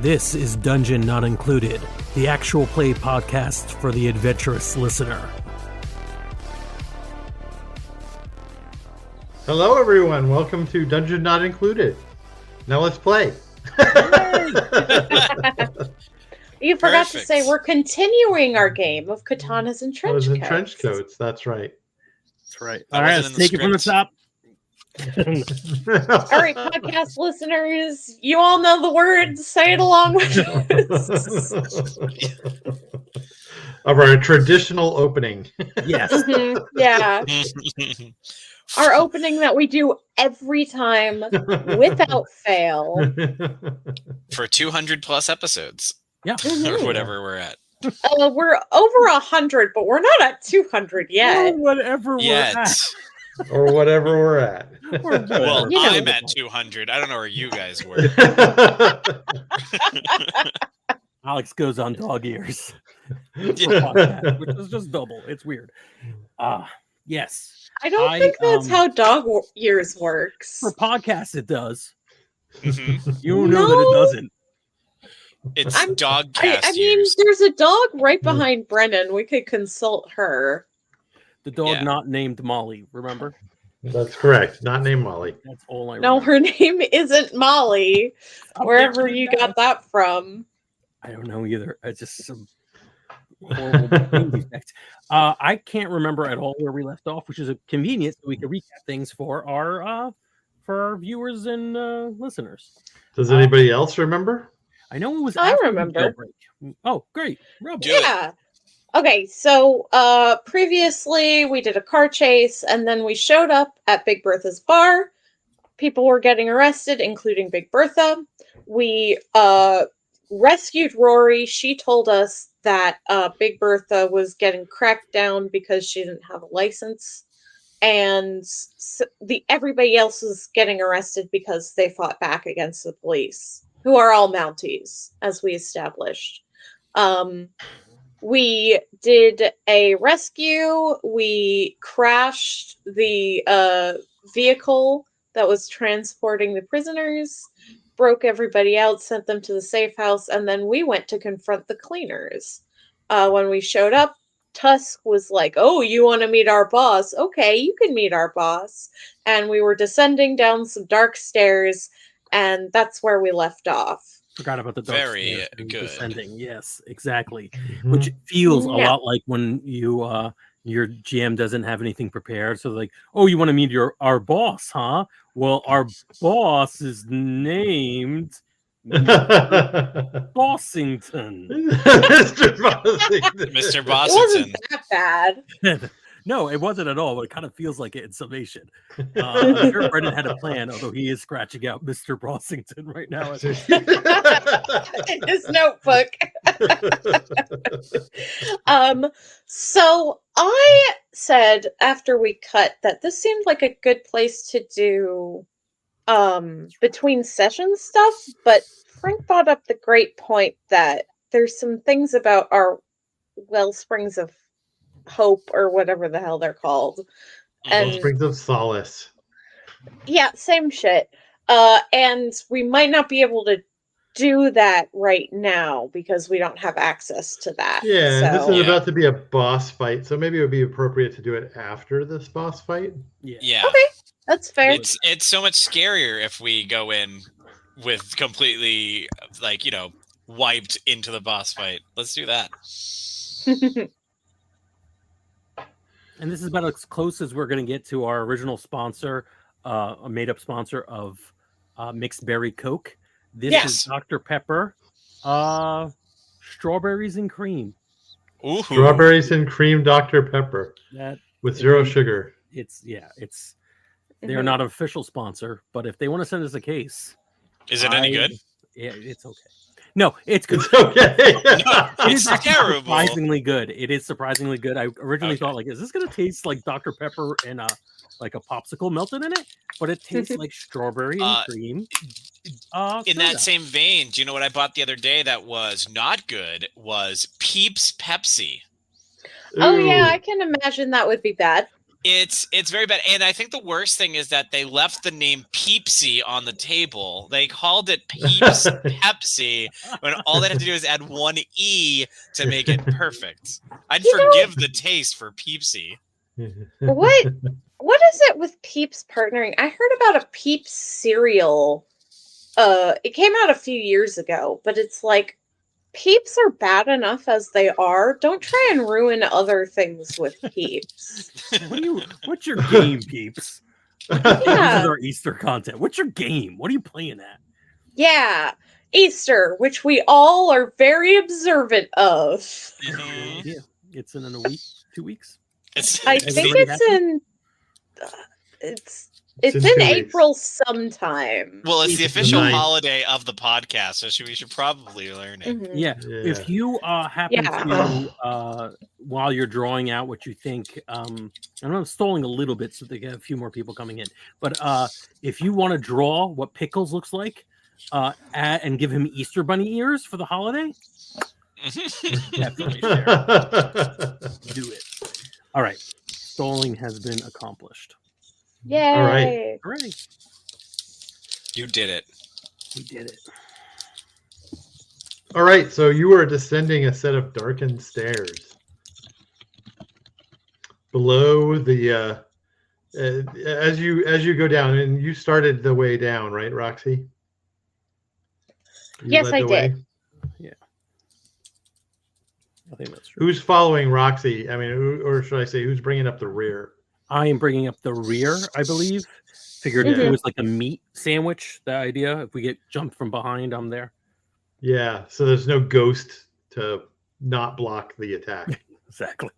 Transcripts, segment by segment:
This is Dungeon Not Included, the actual play podcast for the adventurous listener. Hello, everyone. Welcome to Dungeon Not Included. Now let's play. You forgot to say we're continuing our game of Katanas and Trenchcoats. Trenchcoats. That's right. That's right. All right, let's take it from the top. All right, podcast listeners, you all know the words. Say it along with us. Of our traditional opening. Yes. Mm-hmm. Yeah. Our opening that we do every time without fail. For 200 plus episodes. Yeah. Or whatever we're at. We're over 100, but we're not at 200 yet. Or whatever we're at. Or whatever we're at. Well, I'm at 200. I don't know where you guys were. Alex goes on dog ears. Yeah. Which is just double. It's weird. Yes. I don't think that's how dog ears works. For podcasts, it does. Mm-hmm. You know that it doesn't. It's dog cast I mean, ears. there's a dog right behind Brennan. We could consult her. The dog not named Molly, remember? That's correct. Not named Molly. That's all I remember. No, her name isn't Molly. Wherever you got that from. I don't know either. It's just some horrible name defect. I can't remember at all where we left off, which is a convenience so we can recap things for our viewers and listeners. Does anybody else remember? I know it was. I after remember. the jailbreak. Oh, great! Rob. Yeah. Okay, so previously we did a car chase, and then we showed up at Big Bertha's bar. People were getting arrested, including Big Bertha. We rescued Rory. She told us that Big Bertha was getting cracked down because she didn't have a license, and everybody else was getting arrested because they fought back against the police, who are all Mounties, as we established. We did a rescue. We crashed the vehicle that was transporting the prisoners, broke everybody out, sent them to the safe house, and then we went to confront the cleaners. When we showed up, Tusk was like, "Oh, you want to meet our boss? Okay, you can meet our boss." And we were descending down some dark stairs, and that's where we left off. Forgot about the dark Very stairs good. descending. Yes, exactly. Which feels a lot like when you your GM doesn't have anything prepared. So like, oh, you want to meet our boss, huh? Well, our boss is named Bossington. Mr. Bossington. Mr. It Bossington. wasn't that bad. No, it wasn't at all, but it kind of feels like it in summation. I'm sure Brendan had a plan, although he is scratching out Mr. Bossington right now. In his notebook. So I said after we cut that this seemed like a good place to do between session stuff, but Frank brought up the great point that there's some things about our wellsprings of hope or whatever the hell they're called. And Springs of Solace. Yeah, same shit. And we might not be able to do that right now because we don't have access to that. Yeah, so. this is about to be a boss fight, so maybe it would be appropriate to do it after this boss fight. Yeah. Okay, that's fair. It's so much scarier if we go in with completely, wiped into the boss fight. Let's do that. And this is about as close as we're going to get to our original sponsor, a made-up sponsor of Mixed Berry Coke. This is Dr. Pepper, strawberries and cream. Ooh. Strawberries and cream Dr. Pepper with zero sugar. They're not an official sponsor, but if they want to send us a case, is it any good? Yeah, it's okay. No, it's good. It's okay. No, It is it's actually terrible. surprisingly good. It is surprisingly good. I originally Okay. thought, like, is this going to taste like Dr. Pepper and like a popsicle melted in it? But it tastes like strawberry and cream. In that soda. same vein, do you know what I bought the other day that was not good? Was Peeps Pepsi. Oh yeah, Ooh. I can imagine that would be bad. It's very bad, and I think the worst thing is that they left the name Peepsy on the table. They called it Peeps Pepsi, when all they had to do is add one E to make it perfect. I'd forgive the taste for Peepsy. What is it with Peeps partnering? I heard about a Peeps cereal. It came out a few years ago, but it's like Peeps are bad enough as they are. Don't try and ruin other things with Peeps. What's your game, peeps? This is Yeah. our Easter content. What's your game? What are you playing at? Yeah. Easter, which we all are very observant of. Mhm. Yeah, it's in a week, 2 weeks. I Is it think already it's in it's in in 2 weeks. April sometime. Well, it's the It's the official 9th. holiday of the podcast, so we should probably learn it. Mhm. Yeah. If you happen Yeah. to while you're drawing out what you think, and I'm stalling a little bit so they get a few more people coming in, but if you want to draw what Pickles looks like, and give him Easter bunny ears for the holiday, definitely share. Do it. All right, stalling has been accomplished. Yay. All right. Hooray! You did it. We did it. All right, so you are descending a set of darkened stairs. Below the as you go down, and you started the way down, right, Roxy? You Yes, led I the did. way? I think that's true. Who's following Roxy? I mean, or should I say, who's bringing up the rear? I am bringing up the rear, I believe. Figured if Yeah. it was like a meat sandwich, the idea, if we get jumped from behind, I'm there. Yeah, so there's no ghost to not block the attack. Exactly.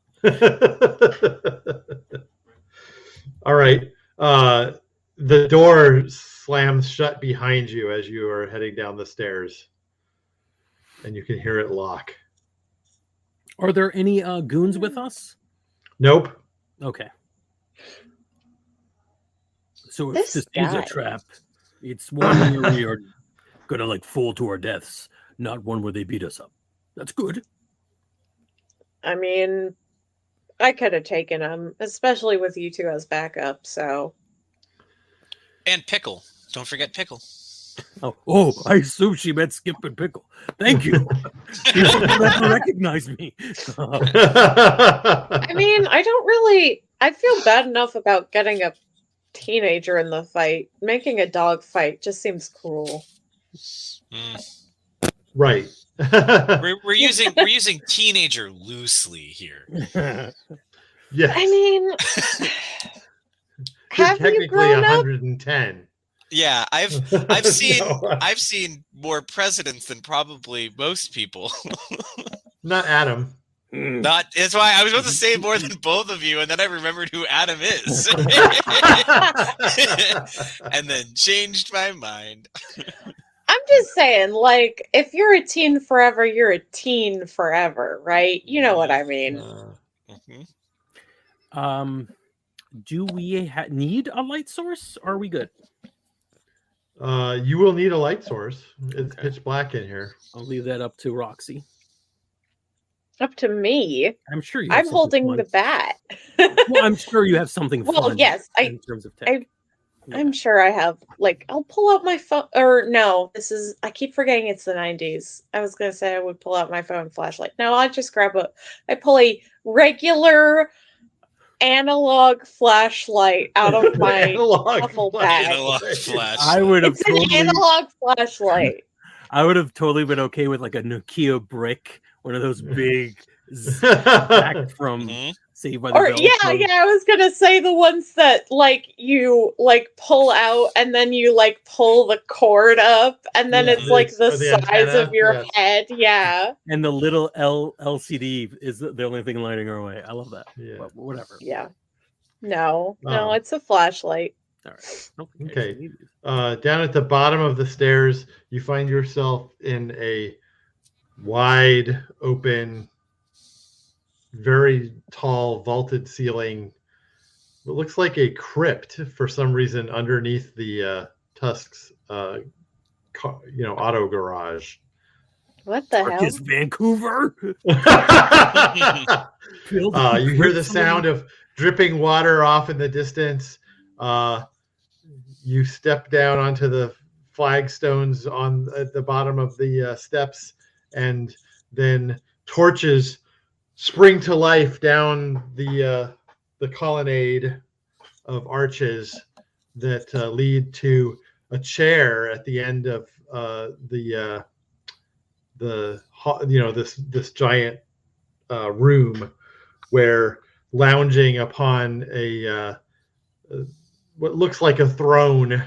All right. The door slams shut behind you as you are heading down the stairs, and you can hear it lock. Are there any goons with us? Nope. Okay. So if This this is a guy. trap, it's one where we are gonna like fall to our deaths, not one where they beat us up. That's good. I mean, I could have taken him, especially with you two as backup, so. And Pickle. Don't forget Pickle. Oh, I assume she meant Skip and Pickle. Thank you. You never recognize me. I mean, I feel bad enough about getting a teenager in the fight. Making a dog fight just seems cruel. Right. We're using teenager loosely here. Yes. I mean, You're have you technically grown up? 110. Yeah, I've seen No. I've seen more presidents than probably most people. Not Adam. That's why I was about to say more than both of you, and then I remembered who Adam is, and then changed my mind. I'm just saying, like, if you're a teen forever, you're a teen forever, right? You know what I mean. Mhm. Do we need a light source? Or are we good? You will need a light source. It's Okay. pitch black in here. I'll leave that up to Roxy. Up to me. I'm sure you. Have I'm something holding fun. the bat. Well, I'm sure you have something Well, fun. yes, in terms of tech. I'm sure I have. Like, I'll pull out my phone. Or no, I keep forgetting it's the 90s. I was gonna say I would pull out my phone flashlight. No, I just I pull a regular analog flashlight out of my Analog duffel flashlight. bag. Analog flash. I would have It's an totally. analog flashlight. I would have totally been okay with like a Nokia brick, one of those big back from Mhm. Saved by the Or Bell. yeah, from- I was gonna say the ones that like you like pull out and then you like pull the cord up and then Yeah. it's like the Or the size antenna, of your yes. head. Yeah. And the little LCD is the only thing lighting our way. I love that. Yeah. But whatever. Yeah. No, Oh. it's a flashlight. All right. Don't think I Okay. actually need these. Down at the bottom of the stairs, you find yourself in a wide open, very tall vaulted ceiling. It looks like a crypt for some reason underneath the Tusk's auto garage. What the hell? Is Vancouver? You hear the sound of dripping water off in the distance. You step down onto the flagstones at the bottom of the steps, and then torches spring to life down the colonnade of arches that lead to a chair at the end of this giant room, where lounging upon what looks like a throne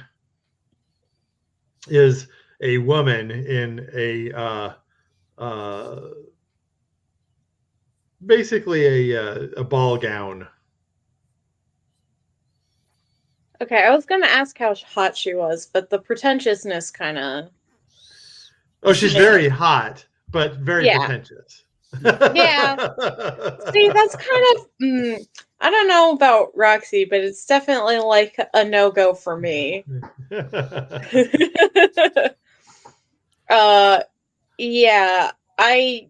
is a woman in basically a ball gown. Okay, I was gonna ask how hot she was, but the pretentiousness kind of. Oh, she's very hot, but very Yeah. pretentious. Yeah. See, that's kind of. I don't know about Roxy, but it's definitely like a no-go for me. Yeah, I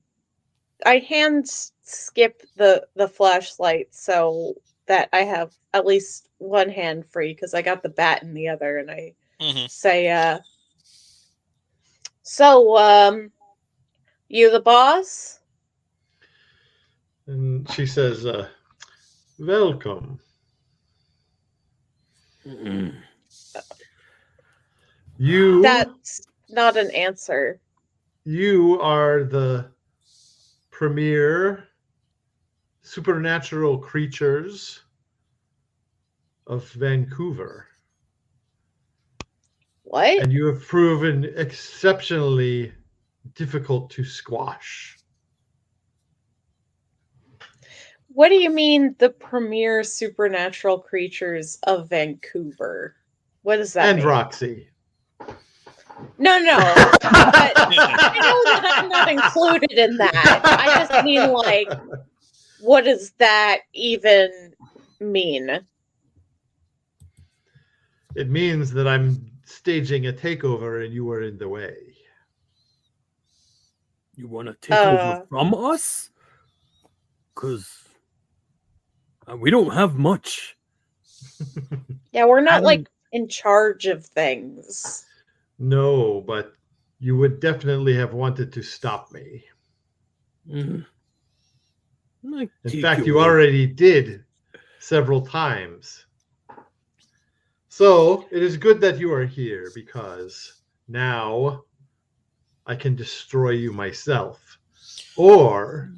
hand skip the flashlight so that I have at least one hand free, because I got the bat in the other, and I say, so, you the boss? And she says, welcome. You. That's not an answer. You are the premier supernatural creatures of Vancouver. What? And you have proven exceptionally difficult to squash. What do you mean, the premier supernatural creatures of Vancouver? What does that mean? And Roxy. No. But I know that I'm not included in that. I just mean, like, what does that even mean? It means that I'm staging a takeover and you are in the way. You want to take over from us? Because we don't have much. Yeah, we're not, like, in charge of things. No, but you would definitely have wanted to stop me. Mm-hmm. In fact, you already did several times. So it is good that you are here, because now I can destroy you myself. Or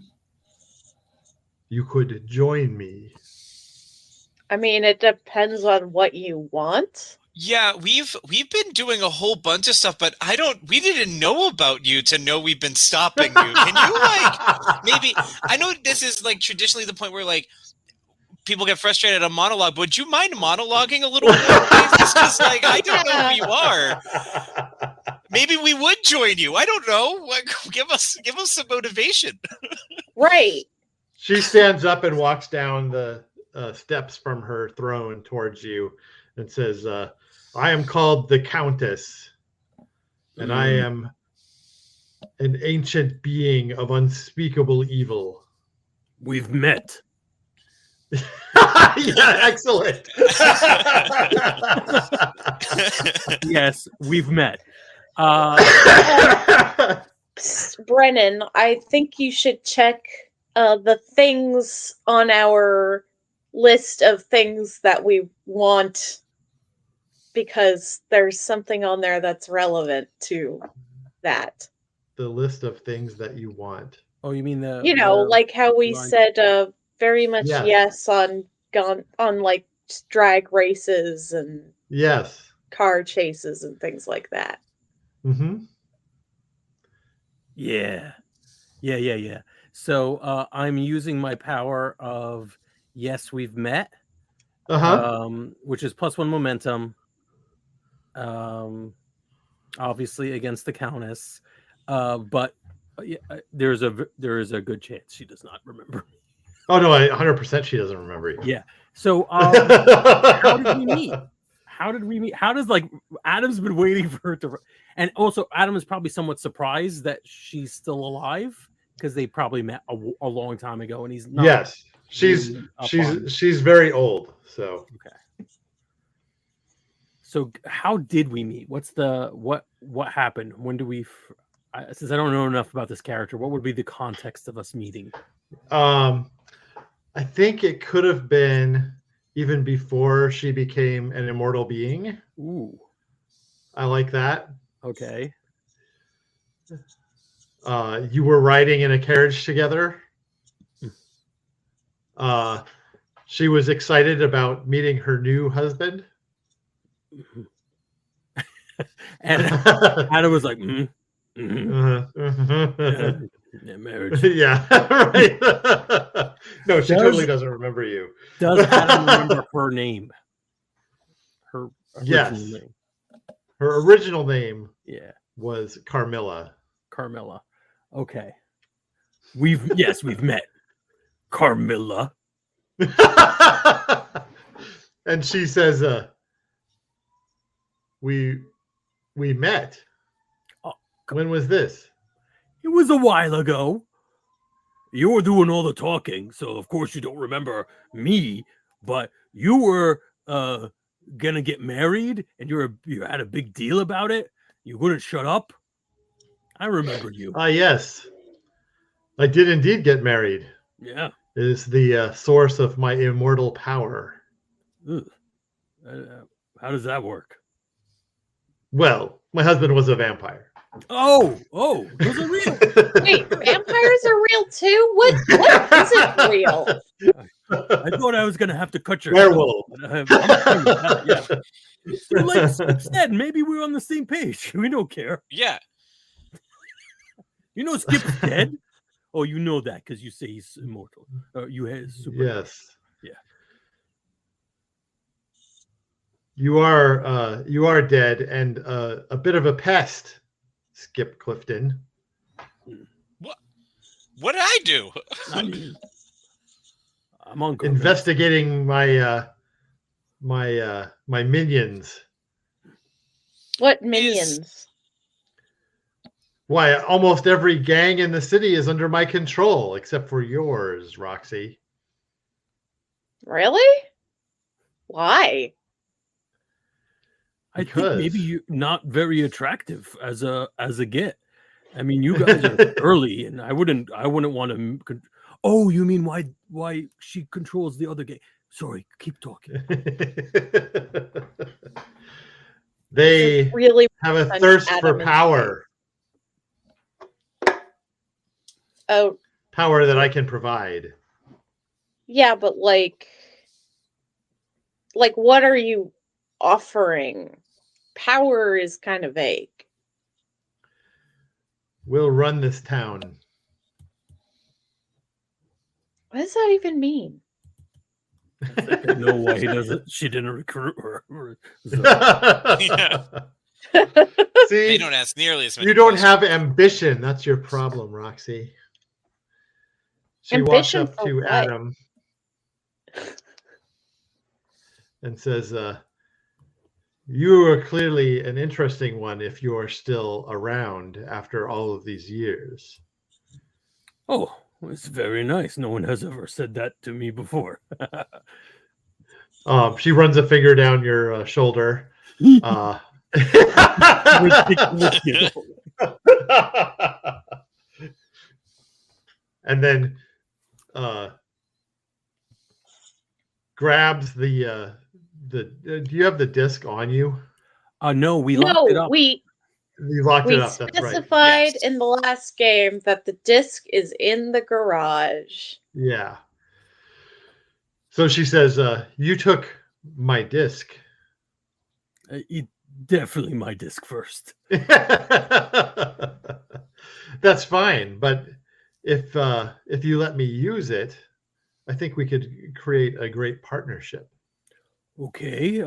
you could join me. I mean, it depends on what you want. Yeah, we've been doing a whole bunch of stuff, but we didn't know about you to know we've been stopping you. Can you maybe, I know this is like traditionally the point where like people get frustrated at a monologue, but would you mind monologuing a little more? Because like I don't know who you are. Maybe we would join you. I don't know. Give us some motivation. Right. She stands up and walks down the steps from her throne towards you and says, I am called the Countess, and I am an ancient being of unspeakable evil. We've met. Yeah, excellent. Yes, we've met. Psst, Brennan, I think you should check the things on our list of things that we want, because there's something on there that's relevant to that. The list of things that you want. Oh, you mean the... You know, like how we said very much yes on like drag races and car chases and things like that. Mm-hmm. Yeah. So I'm using my power of yes, we've met, which is +1 momentum, obviously against the Countess, but Yeah, there is a good chance she does not remember. Oh no, 100% she doesn't remember you. Yeah. So how did we meet? How did we meet? How does like Adam's been waiting for her to, and also Adam is probably somewhat surprised that she's still alive because they probably met a long time ago, and he's not. Yes, she's very old. So okay. So how did we meet? What's the what happened? When do we? Since I don't know enough about this character, what would be the context of us meeting? I think it could have been even before she became an immortal being. Ooh. I like that. Okay. You were riding in a carriage together. She was excited about meeting her new husband. And Adam was like, yeah, marriage. Yeah, right. No, she totally doesn't remember you. Does Adam remember her name? Her original name. Her original name was Carmilla. Carmilla. Okay. We've met. Carmilla. And she says, we met. When was this? It was a while ago. You were doing all the talking, so of course you don't remember me, but you were gonna get married and you had a big deal about it. You wouldn't shut up. I remember you. Yes. I did indeed get married. Yeah. It is the source of my immortal power. How does that work? Well, my husband was a vampire. Oh, those are real. Wait, vampires are real too? What isn't real? I thought I was gonna have to cut your werewolf. Yeah. So like Skip said, maybe we're on the same page. We don't care. Yeah. You know Skip's dead? Oh, you know that because you say he's immortal. You have super. Yes. Yeah. You are dead and a bit of a pest, Skip Clifton. What did I do? I mean, I'm on investigating my my minions. What minions? Why, almost every gang in the city is under my control, except for yours, Roxy. Really? Why? I think maybe you're not very attractive as a get. I mean, you guys are early, and I wouldn't want to. Oh, you mean why she controls the other gang? Sorry, keep talking. They really have a thirst for power. Oh, power that I can provide. Yeah, but like what are you offering? Power is kind of vague. We'll run this town. What does that even mean? No way she didn't recruit her. So. Yeah. See, they don't ask nearly as many. You don't have ambition. That's your problem, Roxy. She walks up to Adam and says, you are clearly an interesting one if you're still around after all of these years. Oh, it's very nice. No one has ever said that to me before. She runs a finger down your shoulder. And then grabs the do you have the disc on you? No, we locked it up. You locked it up. That's right. We specified in the last game that the disc is in the garage. Yeah. So she says, you took my disc. Definitely my disc first. That's fine, but if you let me use it, I think we could create a great partnership. Okay.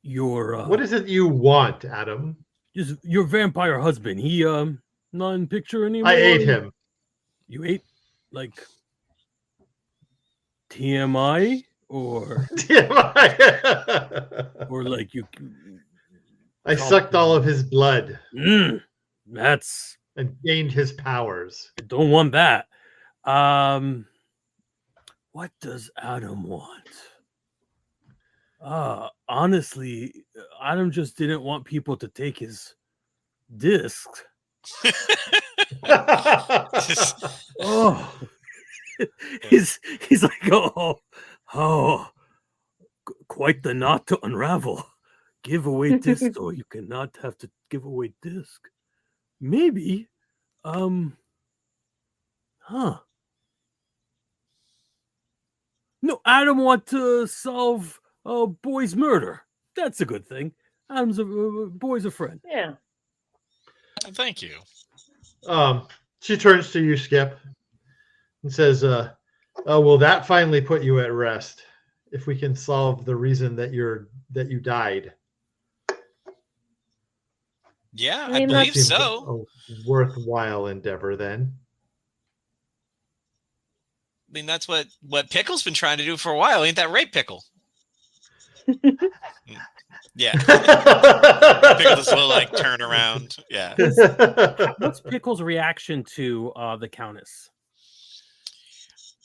Your what is it you want, Adam? Just your vampire husband. He not in picture anymore? I ate him. You ate like TMI or like you? I sucked all of his blood That's and gained his powers. I don't want that. What does Adam want? Honestly, Adam just didn't want people to take his disc. Oh, he's like, quite the knot to unravel. Give away disc, or you cannot have to give away disc. Maybe, No, Adam want to solve boy's murder. That's a good thing. Adam's boy's a friend. Yeah. Thank you. She turns to you, Skip, and says, "Oh, will that finally put you at rest? If we can solve the reason that you died." Yeah, I mean, I believe Seems so. a worthwhile endeavor, then. I mean, that's what Pickle's been trying to do for a while. Ain't that right, Pickle? Yeah. Pickle does a little like turn around. Yeah. What's Pickle's reaction to the Countess?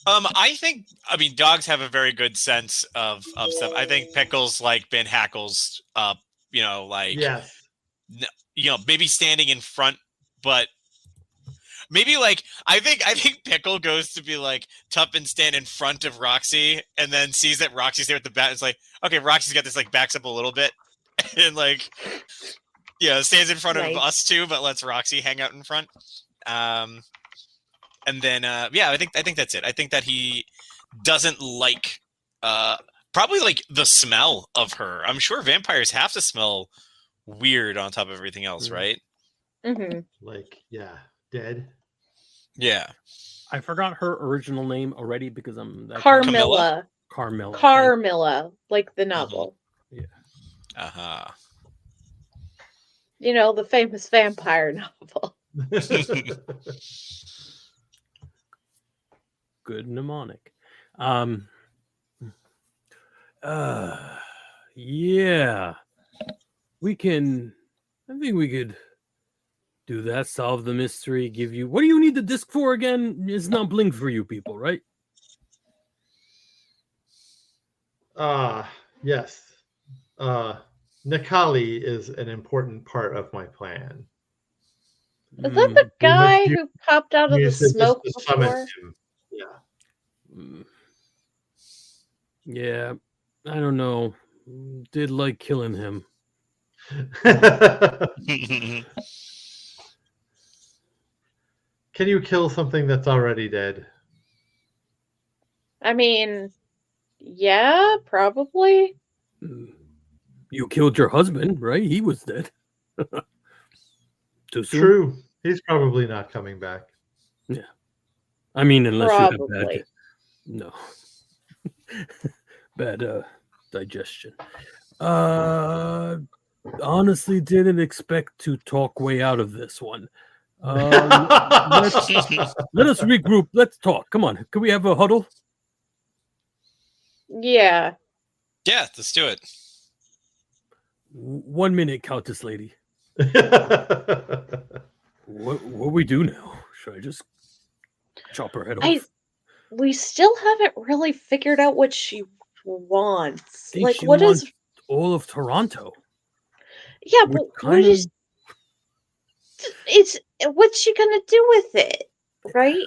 I mean, dogs have a very good sense of stuff. I think Pickle's like been hackles up, like Yes. Maybe standing in front, but maybe like I think Pickle goes to be like tough and stand in front of Roxy, and then sees that Roxy's there with the bat. It's like, okay, Roxy's got this, like backs up a little bit, and like stands in front of us two, but lets Roxy hang out in front. And then I think that's it. I think that he doesn't like probably like the smell of her. I'm sure vampires have to smell weird on top of everything else, right? Mm-hmm. Like, yeah, dead. Yeah. I forgot her original name already because I'm Carmilla. Carmilla, like the novel. Yeah. Uh-huh. The famous vampire novel. Good mnemonic. Yeah. I think we could do that, solve the mystery, give you... What do you need the disc for again? It's not bling for you people, right? Yes. Nikali is an important part of my plan. Is that the guy who popped out of the smoke before? Yeah. Yeah. I don't know. Did like killing him. Can you kill something that's already dead? I mean, yeah, probably. You killed your husband, right? He was dead. Too soon? True. He's probably not coming back. Yeah. I mean, unless you have bad... No. Bad digestion. Honestly, didn't expect to talk way out of this one. Let us regroup. Let's talk. Come on. Can we have a huddle? Yeah. Yeah, let's do it. 1 minute, Countess lady. What we do now? Should I just chop her head off? We still haven't really figured out what she wants. Like, what is all of Toronto? Yeah, but what's she gonna do with it, right?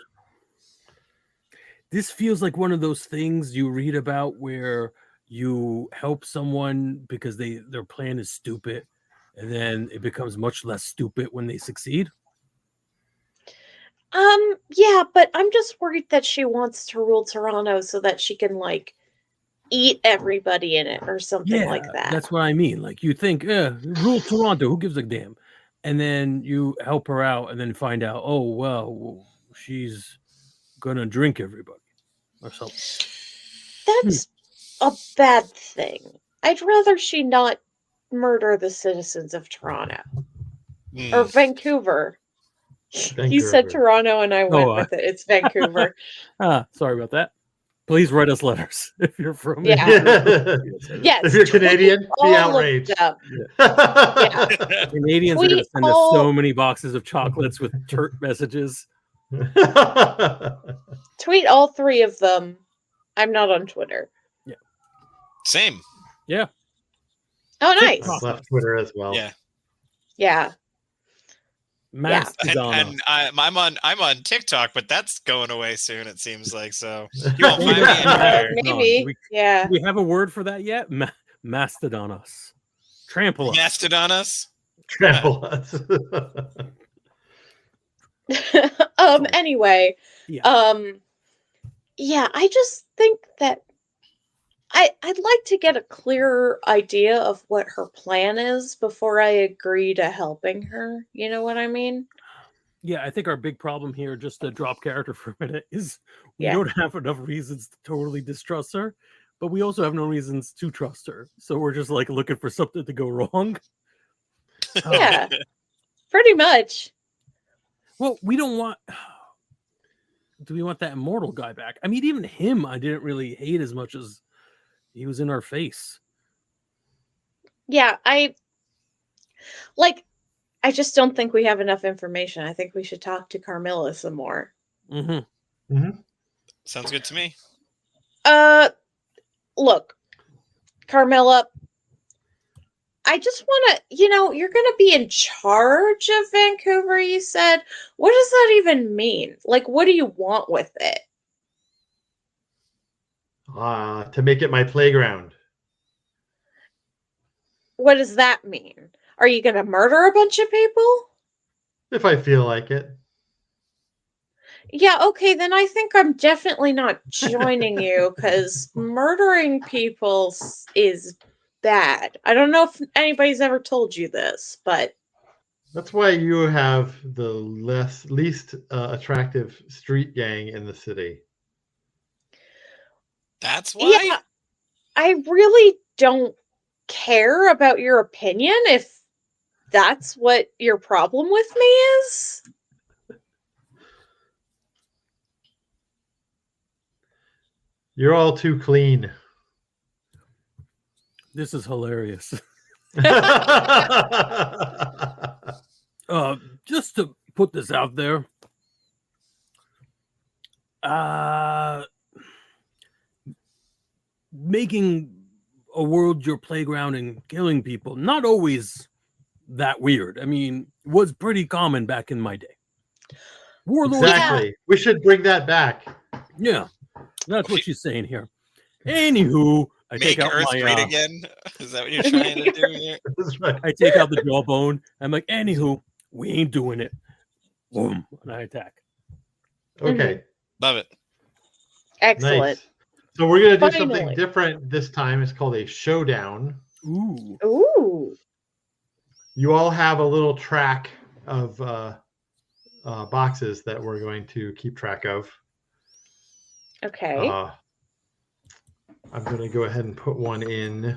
This feels like one of those things you read about where you help someone because their plan is stupid, and then it becomes much less stupid when they succeed. Yeah, but I'm just worried that she wants to rule Toronto so that she can like eat everybody in it or something like that. That's what I mean. Like, you think, rule Toronto, who gives a damn? And then you help her out and then find out, oh, well, she's gonna drink everybody or something. That's a bad thing. I'd rather she not murder the citizens of Toronto or Vancouver. You said Toronto, and I went Oh, with it. It's Vancouver. Sorry about that. Please write us letters if you're from Yeah. Yes, If you're tweet Canadian, be all of outraged. them. Canadians are going to Tweet send us all- so many boxes of chocolates with turt messages. Tweet all 3 of them. I'm not on Twitter. Same. Yeah. Oh, Tick nice. I've left Twitter as well. Yeah. Yeah. Mastodon. And I'm on TikTok, but that's going away soon. It seems like so. You won't find me anywhere. Maybe. Do we have a word for that yet? Mastodon us. Trample us. Mastodon us. Trample us. Anyway. Yeah, I just think that I'd like to get a clearer idea of what her plan is before I agree to helping her. You know what I mean? Yeah, I think our big problem here, just to drop character for a minute, is we Yeah. don't have enough reasons to totally distrust her, but we also have no reasons to trust her. So we're just like looking for something to go wrong. Yeah, pretty much. Well, we don't want. Do we want that immortal guy back? I mean, even him, I didn't really hate as much as he was in our face. Yeah, I just don't think we have enough information. I think we should talk to Carmilla some more. Sounds good to me. Look, Carmilla, I just want to, you're going to be in charge of Vancouver, you said. What does that even mean? Like, what do you want with it? To make it my playground. What does that mean? Are you going to murder a bunch of people? If I feel like it. Yeah, okay, then I think I'm definitely not joining you, because murdering people is bad. I don't know if anybody's ever told you this, but... That's why you have the least attractive street gang in the city. That's why? Yeah, I really don't care about your opinion if that's what your problem with me is. You're all too clean. This is hilarious. Just to put this out there, making a world your playground and killing people, not always that weird. I mean, was pretty common back in my day. Warlords, exactly. We should bring that back. Yeah, that's what she's saying here. Anywho, I take out Earth my great again. Is that what you're trying to do here? That's right. I take out the jawbone. I'm like, anywho, we ain't doing it. Boom, and I attack. Okay. Love it. Excellent. Nice. So we're gonna do Finally. something different this time. It's called a showdown. Ooh. Ooh. You all have a little track of boxes that we're going to keep track of. Okay. I'm going to go ahead and put one in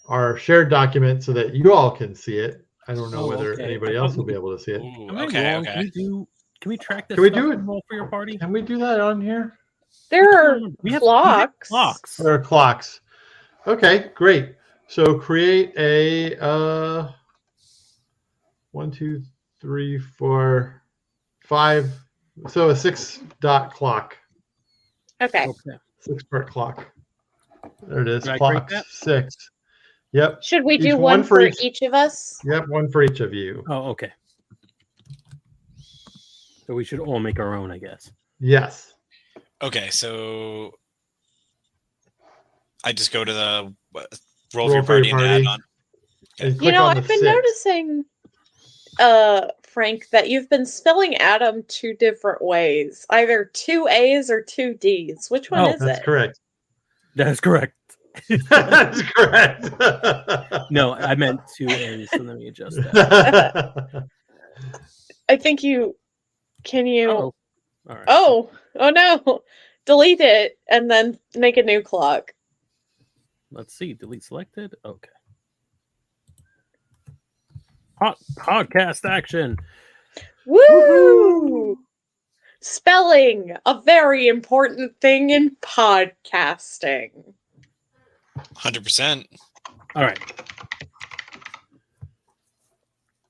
our shared document so that you all can see it. I don't know whether anybody else will be able to see it. Ooh, Am I okay, wrong? okay. Can we track this? Can we stuff do it? and roll for your party? Can we do that on here? There are We have clocks. clocks. There are clocks. Okay, great. So create a 1, 2, 3, 4, 5. So a 6-dot clock. Okay. 6-part clock. There it is. Can I Clock create that? 6. Yep. Should we Each do one one for for each- each of us? Yep. One for each of you. Oh, okay. So we should all make our own, I guess. Yes. Okay, so I just go to the roll for your party and add on. And You click know, on the I've been 6. noticing, Frank, that you've been spelling Adam 2 different ways. Either 2 A's or 2 D's. Which one is That's it? correct. That is correct. That's correct. No, I meant 2 A's, so let me adjust that. I think you... Can you... Oh, all right. Oh no. Delete it and then make a new clock. Let's see. Delete selected. Okay. Podcast action. Woo! Spelling, a very important thing in podcasting. 100%. All right.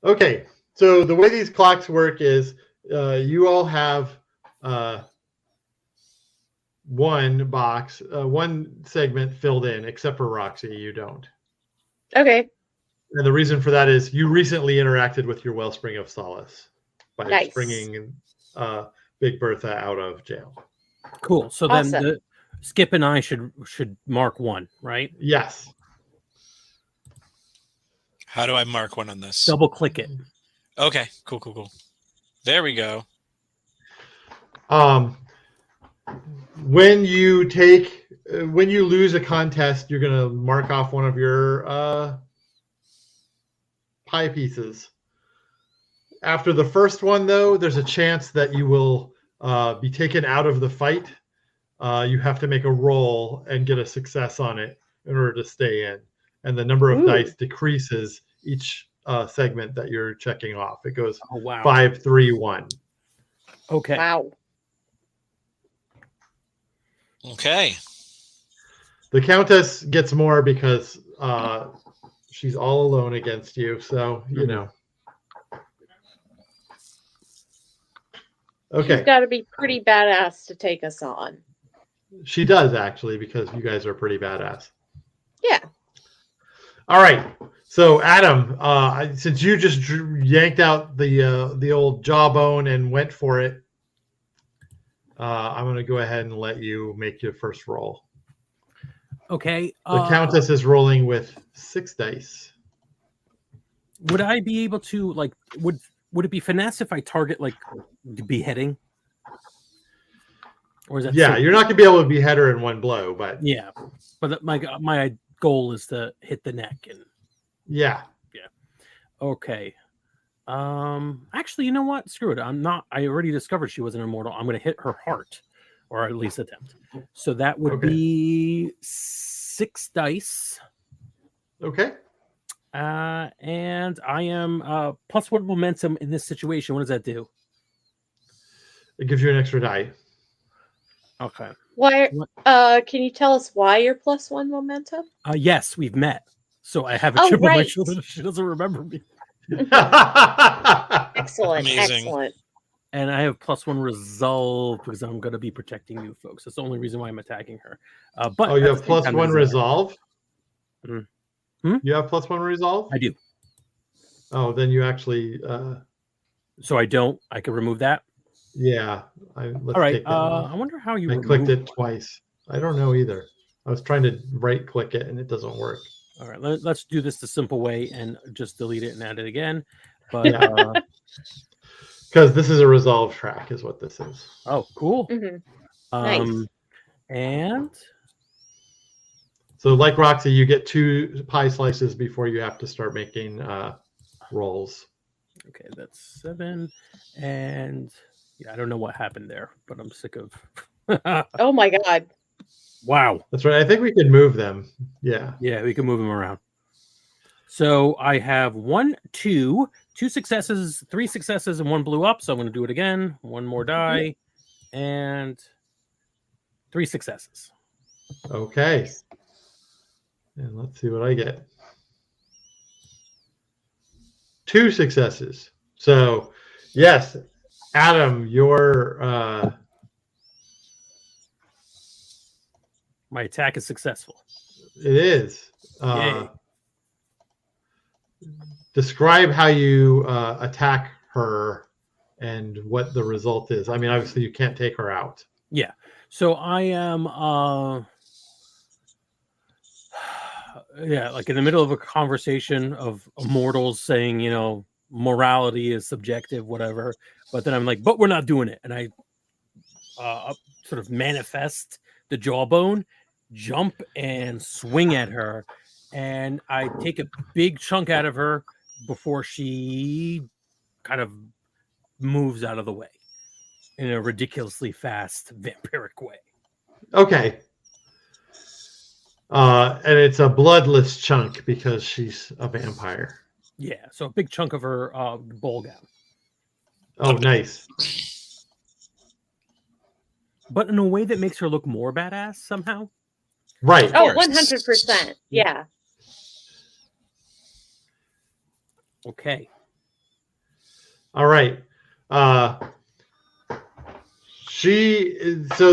Okay, so the way these clocks work is you all have one box, one segment filled in, except for Roxy, you don't. Okay, And the reason for that is you recently interacted with your Wellspring of Solace by Nice. bringing Big Bertha out of jail. Cool. So Awesome. then Skip and I should mark one, right? Yes. How do I mark one on this? Double click it. Okay, cool. There we go. When you lose a contest, you're going to mark off one of your pie pieces. After the first one, though, there's a chance that you will be taken out of the fight. You have to make a roll and get a success on it in order to stay in. And the number of dice decreases each segment that you're checking off. It goes 5, 3, 1. Okay. Wow. Okay. The Countess gets more because she's all alone against you. So, you know. Okay. She's got to be pretty badass to take us on. She does, actually, because you guys are pretty badass. Yeah. All right. So, Adam, since you just yanked out the old jawbone and went for it, I'm going to go ahead and let you make your first roll. Okay. The Countess is rolling with 6 dice. Would I be able to would it be finesse if I target beheading? Or is that you're not going to be able to behead her in one blow, but yeah. But my goal is to hit the neck and yeah. Okay. Actually, you know what? Screw it. I already discovered she wasn't immortal. I'm going to hit her heart, or at least attempt. So that would be 6 dice. Okay. And I am +1 momentum in this situation. What does that do? It gives you an extra die. Okay. Why? Can you tell us why you're +1 momentum? Yes, we've met. So I have a chip on my shoulder. She doesn't remember me. Excellent. Amazing. Excellent. And I have +1 resolve because I'm going to be protecting you folks. That's the only reason why I'm attacking her. But you have +1 resolve? Hmm? You have +1 resolve? I do. Oh, then you actually... So I don't... I can remove that? Yeah. All right. I wonder how you... I clicked it twice. I don't know either. I was trying to right-click it, and it doesn't work. All right. Let's do this the simple way and just delete it and add it again. But... Because this is a resolve track, is what this is. Oh, cool. Mm-hmm. Nice. And... So like Roxy, you get 2 pie slices before you have to start making rolls. Okay, that's 7. And yeah, I don't know what happened there, but I'm sick of... Oh my God. Wow. That's right. I think we can move them. Yeah. Yeah, we can move them around. So I have 1, 2 successes, 3 successes, and 1 blew up. So I'm going to do it again. 1 more die, and 3 successes. Okay. And let's see what I get. 2 successes. So, yes, Adam, your my attack is successful. It is. Yay. Describe how you attack her and what the result is. I mean, obviously, you can't take her out. Yeah. So I am, like in the middle of a conversation of immortals saying, morality is subjective, whatever. But then I'm like, but we're not doing it. And I sort of manifest the jawbone, jump and swing at her. And I take a big chunk out of her before she kind of moves out of the way in a ridiculously fast vampiric way. Okay. And it's a bloodless chunk because she's a vampire. Yeah, so a big chunk of her ball gown. Oh, nice. But in a way that makes her look more badass somehow. Right. Oh, course. 100%. Yeah. Okay. All right. So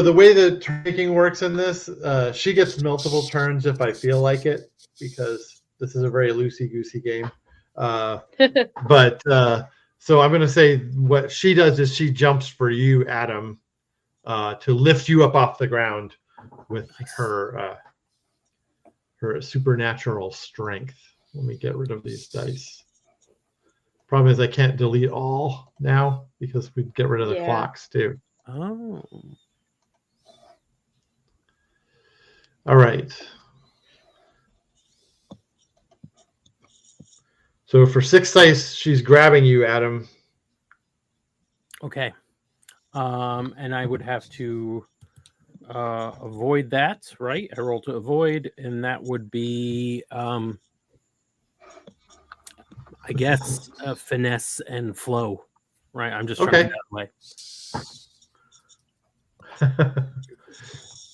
the way the tracking works in this, she gets multiple turns if I feel like it, because this is a very loosey-goosey game. But so I'm going to say what she does is she jumps for you, Adam, to lift you up off the ground with her supernatural strength. Let me get rid of these dice. Problem is I can't delete all now because we get rid of the clocks too. Oh. All right. So for 6 dice, she's grabbing you, Adam. Okay. And I would have to avoid that, right? I roll to avoid, and that would be, I guess, finesse and flow, right? I'm just trying that way.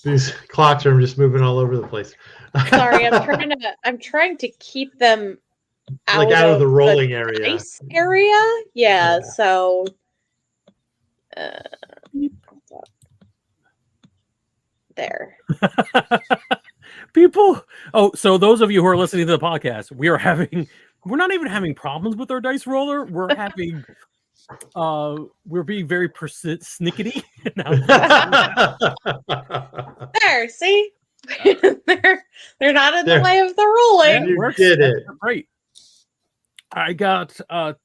These clocks are just moving all over the place. Sorry, I'm trying to keep them out of the rolling area. Ice area? Yeah. So there. People. Oh, so those of you who are listening to the podcast, we're not even having problems with our dice roller. We're having we're being very persnickety. There, see? they're not in the way of the rolling. You did it. Right. I got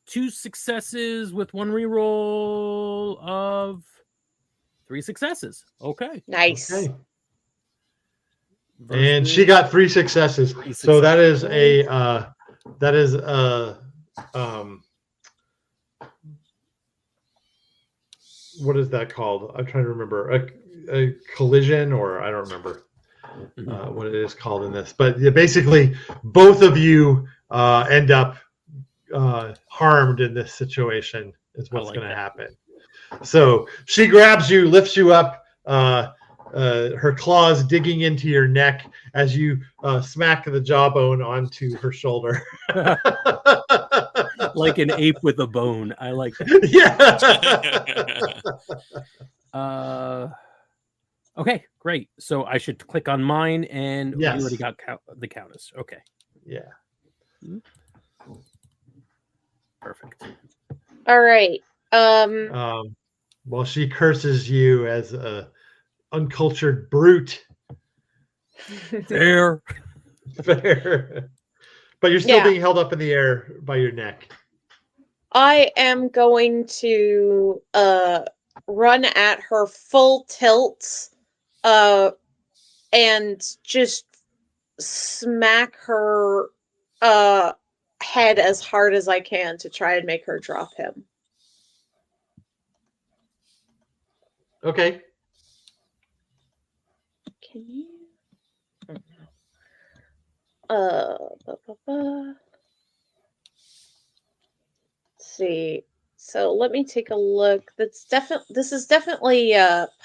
2 successes with 1 reroll of 3 successes. Okay. Nice. Okay. And she got 3 successes. So that is what is that called? I'm trying to remember. A collision, or I don't remember what it is called in this. But basically, both of you end up harmed in this situation is what's going to happen. So she grabs you, lifts you up, her claws digging into your neck as you smack the jawbone onto her shoulder. Like an ape with a bone. I like that. Yeah. Okay, great. So I should click on mine, and yes. You already got the Countess. Okay. Yeah. Perfect. All right. Well, she curses you as a uncultured brute. Fair. But you're still being held up in the air by your neck. I am going to run at her full tilt and just smack her head as hard as I can to try and make her drop him. Okay. Can you? Let's see. So let me take a look. This is definitely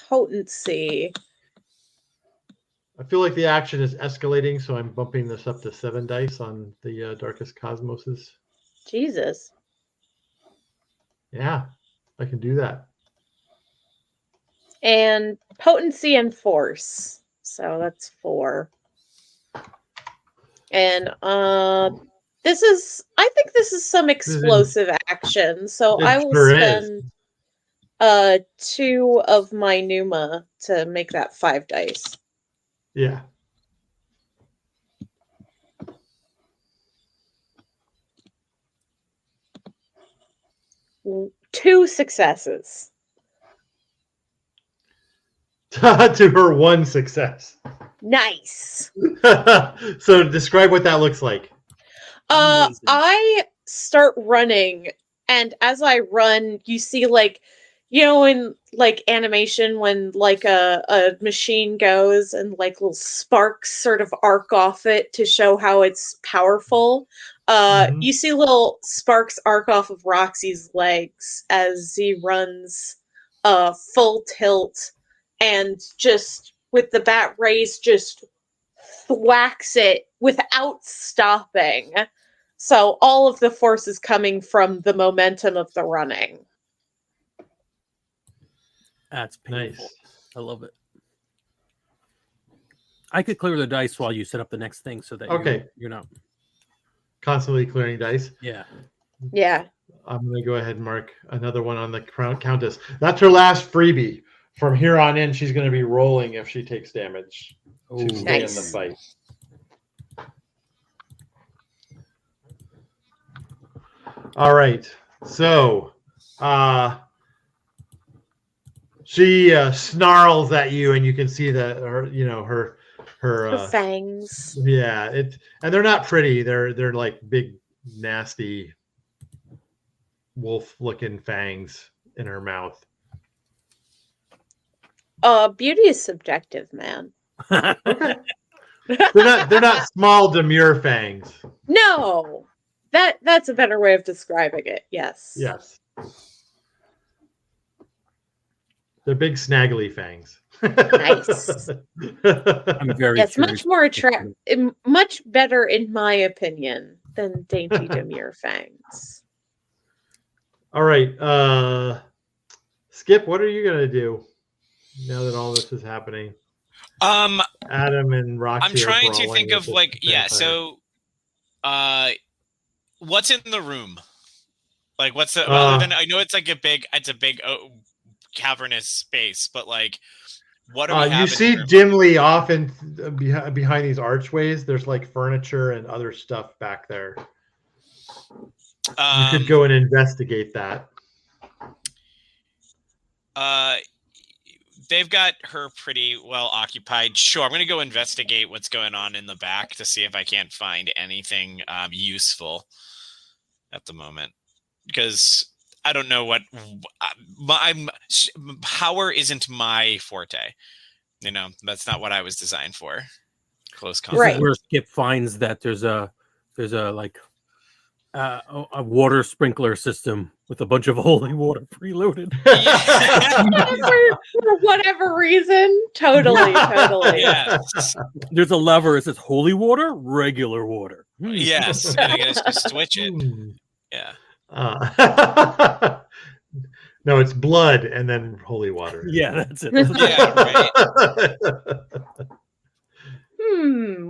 potency. I feel like the action is escalating, so I'm bumping this up to 7 dice on the Darkest Cosmoses. Jesus. Yeah, I can do that. And potency and force. So that's 4. And I think this is some explosive action. So I will spend 2 of my Numa to make that 5 dice. Yeah. Two successes. To her 1 success. Nice. So describe what that looks like. I start running, and as I run, you see like You know, in like animation, when like a machine goes and like little sparks sort of arc off it to show how it's powerful. You see little sparks arc off of Roxy's legs as Z runs full tilt and just with the bat rays just thwacks it without stopping. So all of the force is coming from the momentum of the running. That's painful. Nice. I love it. I could clear the dice while you set up the next thing so that you're not Constantly clearing dice. Yeah. Yeah. I'm going to go ahead and mark another one on the Countess. That's her last freebie. From here on in, she's going to be rolling if she takes damage to stay in the fight. All right. So, she snarls at you, and you can see that her fangs. Yeah, and they're not pretty. They're like big, nasty, wolf-looking fangs in her mouth. Beauty is subjective, man. Okay. They're not small, demure fangs. No, that's a better way of describing it. Yes. Yes. They're big, snaggly fangs. Nice. I'm very Yes, much more attractive, much better in my opinion than dainty demure fangs. All right, Skip, what are you gonna do now that all this is happening? Adam and Roxy. I'm trying to think of So, what's in the room? Like, what's the? Other than I know it's a big cavernous space, but like, what do we have? You see dimly off in behind these archways. There's like furniture and other stuff back there. You could go and investigate that. They've got her pretty well occupied. Sure, I'm going to go investigate what's going on in the back to see if I can't find anything useful at the moment, because I don't know what power isn't my forte. You know, that's not what I was designed for. Close combat. This is where Skip finds that there's a water sprinkler system with a bunch of holy water preloaded. For whatever reason, totally. Yeah. There's a lever. It says holy water, regular water. Yes, and I guess just switch it. Yeah. No, it's blood and then holy water. Yeah, that's it. Yeah, right.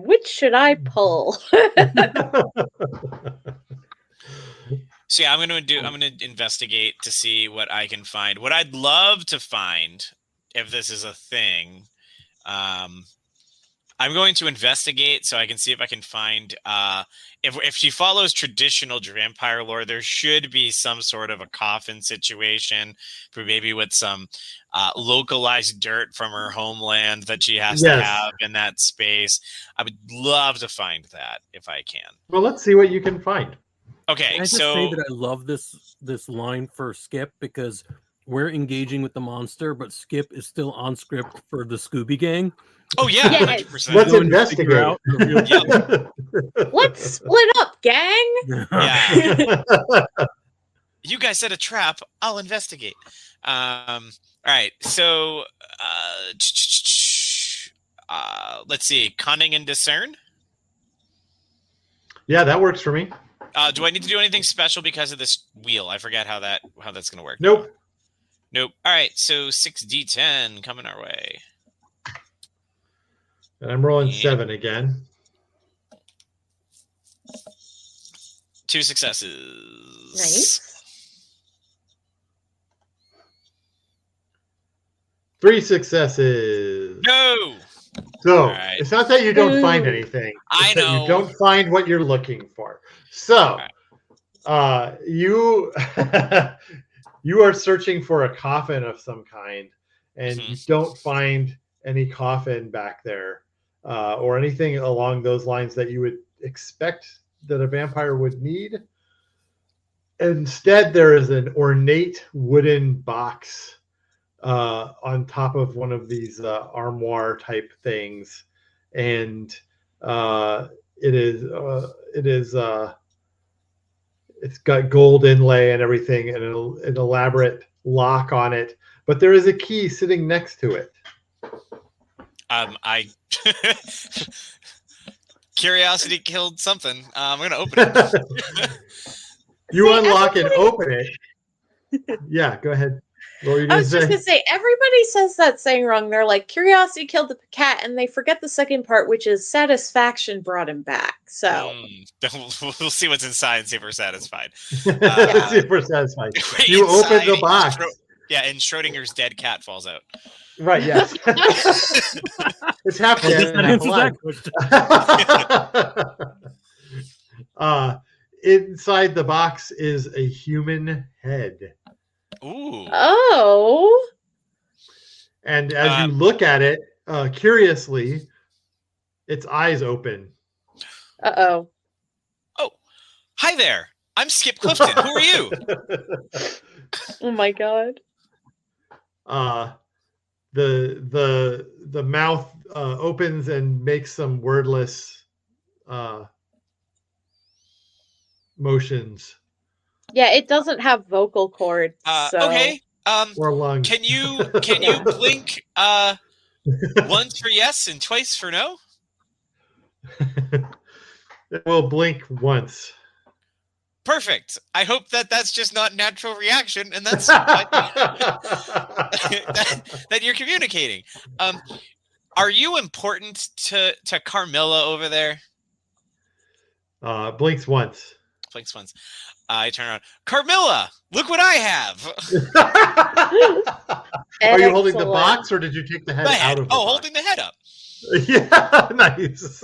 Which should I pull? So yeah, I'm gonna investigate to see what I can find. What I'd love to find, if this is a thing, I'm going to investigate so I can see if I can find if she follows traditional vampire lore, there should be some sort of a coffin situation, for maybe with some localized dirt from her homeland that she has to have in that space. I would love to find that if I can. Well, let's see what you can find. Okay, Can I just say that I love this line for Skip, because we're engaging with the monster, but Skip is still on script for the Scooby Gang. Oh yeah, yes. 100%. Let's investigate. Let's split up, gang. Yeah. You guys set a trap. I'll investigate. All right. So, let's see. Cunning and discern. Yeah, that works for me. Do I need to do anything special because of this wheel? I forget how that's gonna work. Nope. All right. So 6d10 coming our way. And I'm rolling 7 again. 2 successes. Nice. 3 successes. No. So it's not that you don't find anything. I know. That you don't find what you're looking for. So you you are searching for a coffin of some kind, and you don't find any coffin back there, or anything along those lines that you would expect that a vampire would need. instead, there is an ornate wooden box on top of one of these armoire type things, and it's got gold inlay and everything, and an elaborate lock on it. But there is a key sitting next to it. I curiosity killed something. I'm gonna open it. You unlock and open it. Yeah, go ahead. What were you I gonna was just say? gonna say, everybody says that saying wrong. They're like, curiosity killed the cat, and they forget the second part, which is satisfaction brought him back. So We'll see what's inside and see if we're satisfied. Let's see if we're satisfied. You open the box. And Schrodinger's dead cat falls out. Right, yes. It's half dead and half alive. Inside the box is a human head. Ooh. Oh. And as you look at it, curiously, its eyes open. Uh-oh. Oh, hi there. I'm Skip Clifton. Who are you? Oh my god. The mouth opens and makes some wordless motions. Yeah, it doesn't have vocal cords. So. Okay. Or lungs. Can you blink once for yes and twice for no? It will blink once. Perfect. I hope that's just not natural reaction, and that's that you're communicating. Are you important to Carmilla over there? Blinks once. Blinks once. I turn around. Carmilla, look what I have. Are you holding the box, or did you take the head out of the box? Holding the head up. Yeah, nice.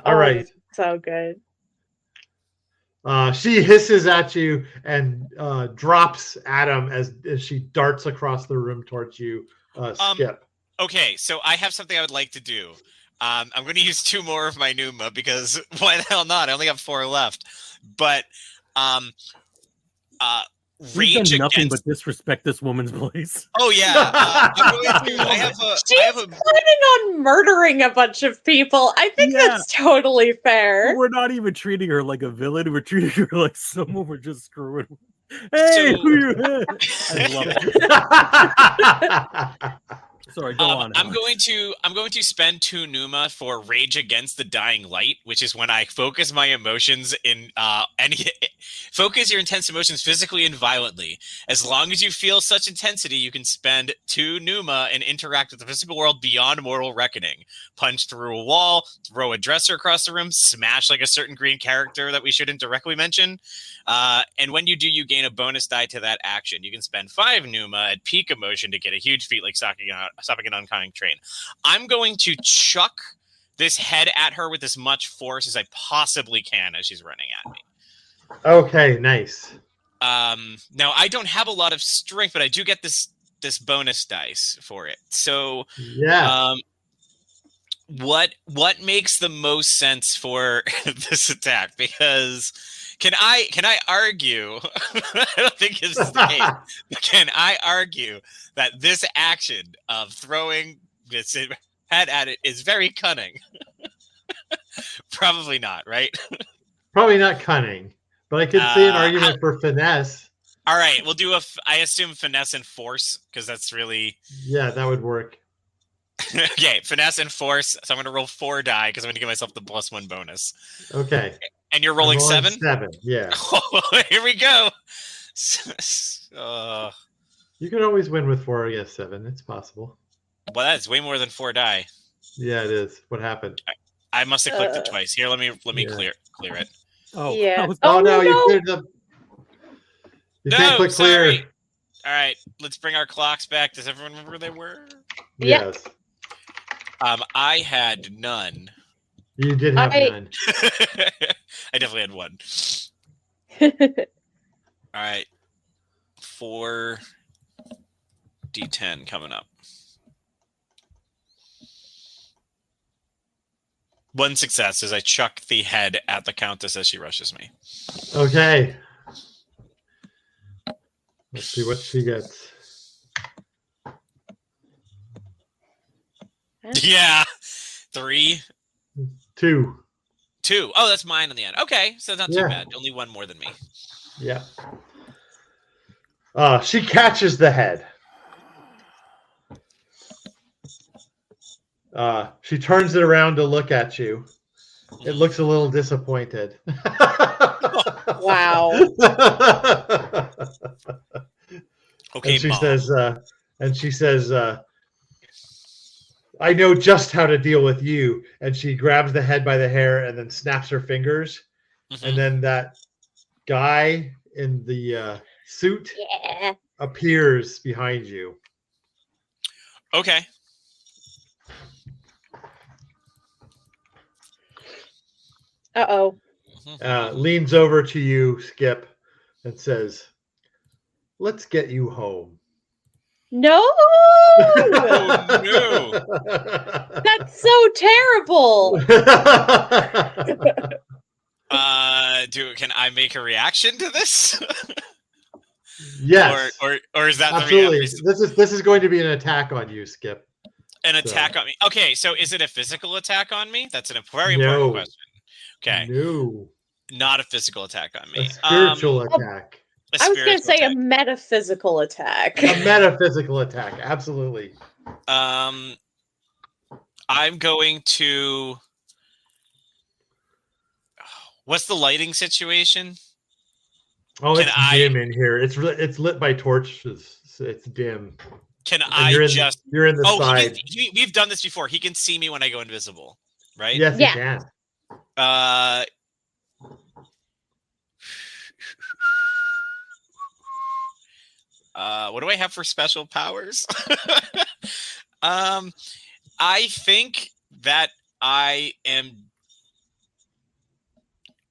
All right. So good. She hisses at you and drops Adam as she darts across the room towards you, Skip. Okay, so I have something I would like to do. I'm going to use 2 more of my Pneuma because why the hell not? I only got 4 left. But We've done nothing but disrespect this woman's place. Oh yeah, I have planning on murdering a bunch of people. I think that's totally fair. We're not even treating her like a villain. We're treating her like someone we're just screwing. Hey, who you hit? I love it. Sorry, go on. I'm going to spend 2 Pneuma for Rage Against the Dying Light, which is when I focus my emotions in focus your intense emotions physically and violently. As long as you feel such intensity, you can spend 2 Pneuma and interact with the physical world beyond mortal reckoning. Punch through a wall, throw a dresser across the room, smash like a certain green character that we shouldn't directly mention. And when you do, you gain a bonus die to that action. You can spend 5 Pneuma at peak emotion to get a huge feat like stopping an oncoming train. I'm going to chuck this head at her with as much force as I possibly can as she's running at me. Okay, nice. Now I don't have a lot of strength, but I do get this bonus dice for it. So yeah. What makes the most sense for this attack? Because can I argue? I don't think it's the case. Can I argue that this action of throwing this head at it is very cunning? Probably not, right? Probably not cunning, but I could see an argument for finesse. All right, we'll do I assume finesse and force because that's really. Yeah, that would work. Okay, finesse and force. So I'm going to roll 4 die because I'm going to give myself the +1 bonus. Okay. And you're rolling 7? 7, yeah. Oh, here we go. You can always win with 4 against 7. It's possible. Well, that's way more than 4 die. Yeah, it is. What happened? I must have clicked it twice. Here, let me clear it. Oh, yeah. No, you cleared the. You can't click clear. Sorry. All right, let's bring our clocks back. Does everyone remember where they were? Yes. I had none. You did have none. I definitely had 1. All right. 4 D10 coming up. 1 success as I chuck the head at the Countess as she rushes me. Okay. Let's see what she gets. Yeah. 3, 2. 2. Oh, that's mine in the end. Okay, so not too Yeah. bad. Only one more than me. Yeah. She catches the head. She turns it around to look at you. It looks a little disappointed. Wow. Okay, and she says, I know just how to deal with you. And she grabs the head by the hair and then snaps her fingers. Mhm. And then that guy in the suit Yeah. appears behind you. Okay. Uh-oh. Leans over to you, Skip, and says, let's get you home. No! Oh, no. That's so terrible. Can I make a reaction to this? Yes. Or is that Absolutely. the This is going to be an attack on you, Skip. an attack on me? Okay, so is it a physical attack on me? That's a very important question. Okay. No. Not a physical attack on me. A spiritual attack. I was going to say attack. a metaphysical attack. A metaphysical attack. Absolutely. I'm going to. What's the lighting situation? Oh, Can it's I- dim in here. It's lit by torches. So it's dim. Can And I you're just? in the side. We've done this before. He can see me when I go invisible, right? Yes, Yeah. you can. What do I have for special powers? I think that I am.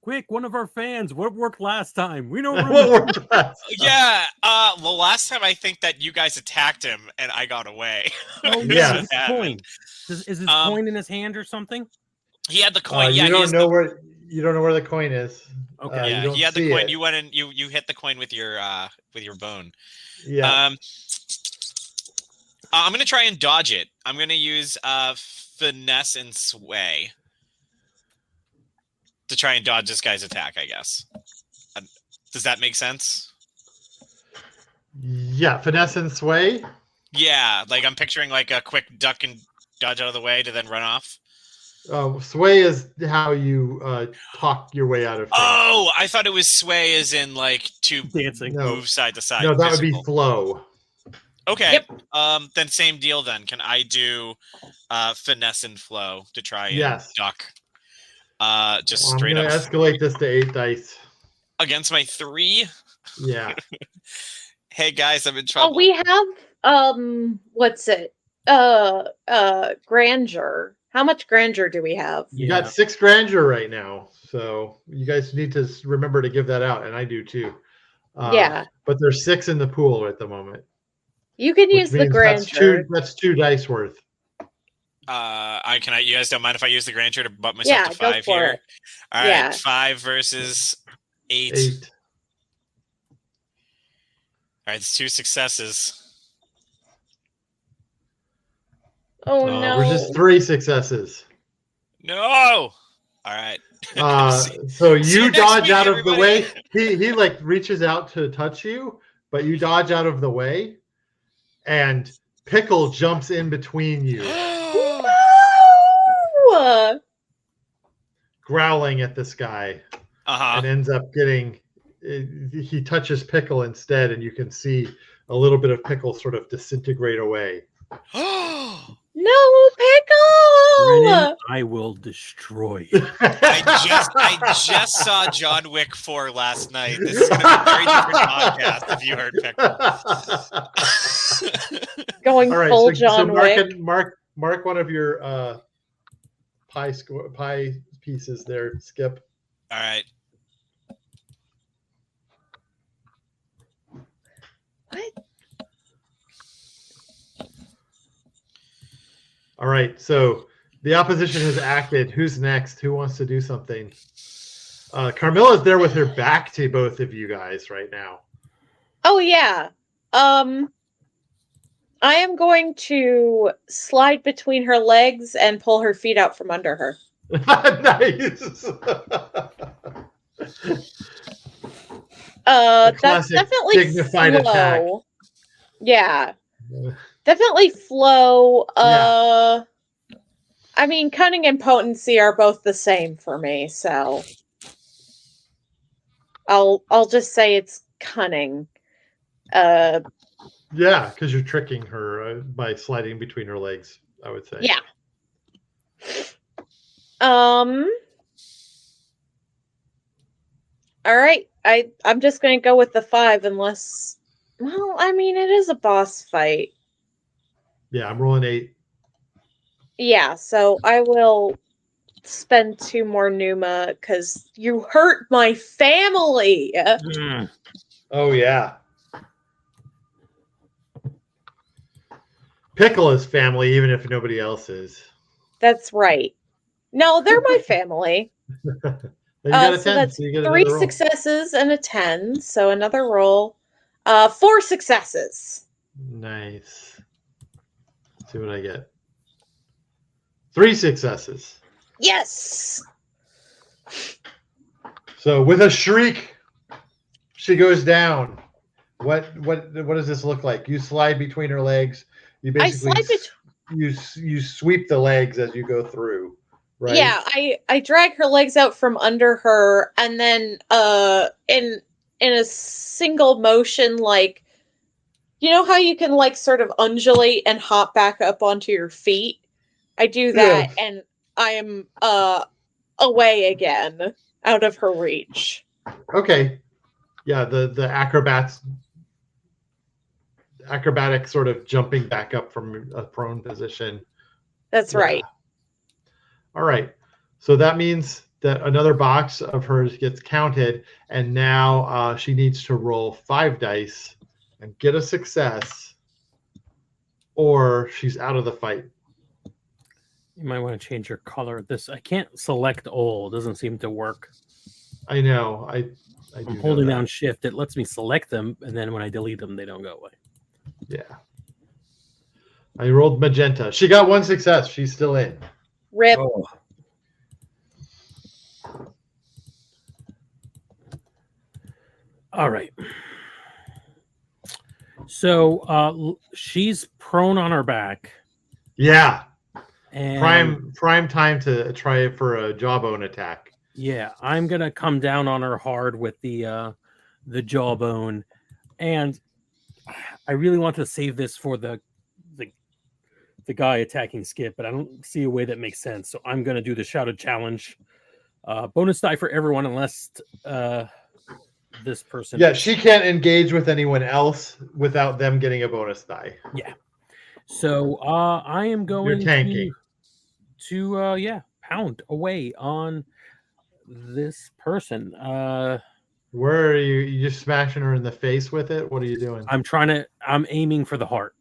Quick, one of our fans. What worked last time? We know. What worked best? Yeah. Well, last time I think that you guys attacked him and I got away. Oh, Yeah. yeah. His coin. Is his coin in his hand or something? He had the coin. Yeah, you don't know where the coin is. Okay. Yeah, you don't he had the see coin. it. You went and you hit the coin with your bone. Yeah. I'm gonna try and dodge it. I'm gonna use finesse and sway to try and dodge this guy's attack, I guess. Does that make sense? Yeah, finesse and sway. Yeah, like I'm picturing like a quick duck and dodge out of the way to then run off. Sway is how you talk your way out of things. Oh, I thought it was sway as in like to Dancing. No. move side to side. No, that would be physical. flow. Okay. Yep. Then same deal then. Can I do finesse and flow to try and Yes. duck? Just I'm straight gonna up escalate this to 8 dice. against my 3. Yeah. Hey guys, I'm in trouble. Oh, we have what's it? Grandeur. How much grandeur do we have? You got 6 grandeur right now, so you guys need to remember to give that out, and I do too. Yeah. But there's 6 in the pool at the moment. You can use the means grandeur. That's 2 dice worth. You guys don't mind if I use the grandeur to butt myself to go 5 for here? it. All right, Yeah. 5 versus 8. 8. All right, it's 2 successes. Oh no. Versus 3 successes. No. All right. So See you you next dodge week, out of the way. everybody. He like reaches out to touch you, but you dodge out of the way, and Pickle jumps in between you, No! growling at this guy, and ends up getting. He touches Pickle instead, and you can see a little bit of Pickle sort of disintegrate away. No, Pickle! Brennan, I will destroy you. I just saw John Wick 4 last night. This is going to be a very different podcast if you heard Pickle. Going All right, full so John Wick. mark one of your pie pieces there, Skip. All right. What? All right, so the opposition has acted. Who's next? Who wants to do something? Carmilla's there with her back to both of you guys right now. Oh yeah. I am going to slide between her legs and pull her feet out from under her. Nice. That's classic definitely dignified attack. flow. Yeah. Definitely flow. Yeah. I mean, cunning and potency are both the same for me, so I'll just say it's cunning. Yeah, because you're tricking her by sliding between her legs, I would say. Yeah. All right. I'm just going to go with the 5 unless, well, I mean, it is a boss fight. Yeah, I'm rolling 8. Yeah, so I will spend 2 more Numa because you hurt my family. Oh, yeah. Pickle is family, even if nobody else is. That's right. No, they're my family. You got a 10, so that's so you get 3 another roll. successes and a 10. So another roll. 4 successes. Nice. Let's see what I get. 3 successes. Yes. So with a shriek, she goes down. What does this look like? You slide between her legs. You basically you sweep the legs as you go through, right? Yeah, I drag her legs out from under her, and then in a single motion, like, you know how you can like sort of undulate and hop back up onto your feet? I do that, and I am away again, out of her reach. Okay. Yeah, the acrobatic sort of jumping back up from a prone position. That's right. All right. So that means that another box of hers gets counted, and now she needs to roll 5 dice and get a success, or she's out of the fight. You might want to change your color of this. I can't select all. It doesn't seem to work. I know. I'm holding down shift. It lets me select them, and then when I delete them, they don't go away. Yeah. I rolled magenta. She got 1 success. She's still in. Rip. Oh. All right. So she's prone on her back. Yeah. And prime time to try for a jawbone attack. Yeah, I'm gonna come down on her hard with the jawbone, and I really want to save this for the guy attacking Skip, but I don't see a way that makes sense. So I'm gonna do the shouted challenge. Bonus die for everyone unless this person. Yeah, she can't engage with anyone else without them getting a bonus die. Yeah. So I am going to pound away on this person. Where are you? You just smashing her in the face with it? What are you doing? I'm aiming for the heart.